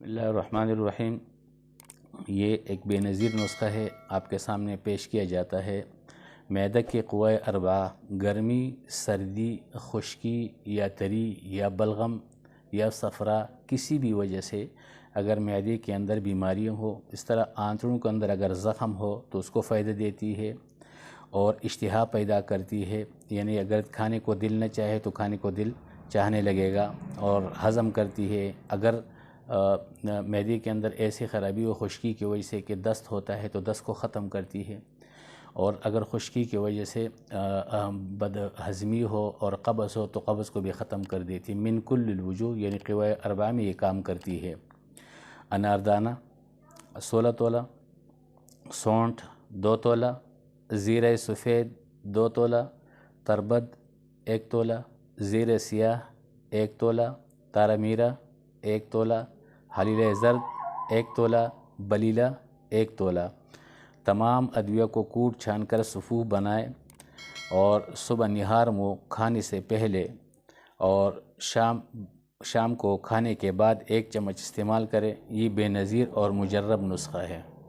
بسم اللہ الرحمن الرحیم۔ یہ ایک بے نظیر نسخہ ہے، آپ کے سامنے پیش کیا جاتا ہے۔ معدہ کے قوائے اربعہ گرمی، سردی، خشکی یا تری یا بلغم یا صفرا کسی بھی وجہ سے اگر معدے کے اندر بیماریاں ہو، اس طرح آنتڑوں کے اندر اگر زخم ہو تو اس کو فائدہ دیتی ہے اور اشتہا پیدا کرتی ہے، یعنی اگر کھانے کو دل نہ چاہے تو کھانے کو دل چاہنے لگے گا اور ہضم کرتی ہے۔ اگر معدے کے اندر ایسی خرابی و خشکی کی وجہ سے کہ دست ہوتا ہے تو دست کو ختم کرتی ہے، اور اگر خشکی کی وجہ سے بد ہضمی ہو اور قبض ہو تو قبض کو بھی ختم کر دیتی ہے۔ من کل الوجوہ یعنی قوائے اربعہ میں یہ کام کرتی ہے۔ اناردانہ 16 تولہ، سونٹھ 2 تولہ، زیرہ سفید 2 تولہ، تربد 1 تولہ، زیرہ سیاہ 1 تولہ، تارہ میرا 1 تولہ، حلیلہ زرد 1 تولہ، بلیلہ 1 تولہ۔ تمام ادویہ کو کوٹ چھان کر صفوف بنائے اور صبح نہار میں کھانے سے پہلے اور شام کو کھانے کے بعد 1 چمچ استعمال کرے۔ یہ بے نظیر اور مجرب نسخہ ہے۔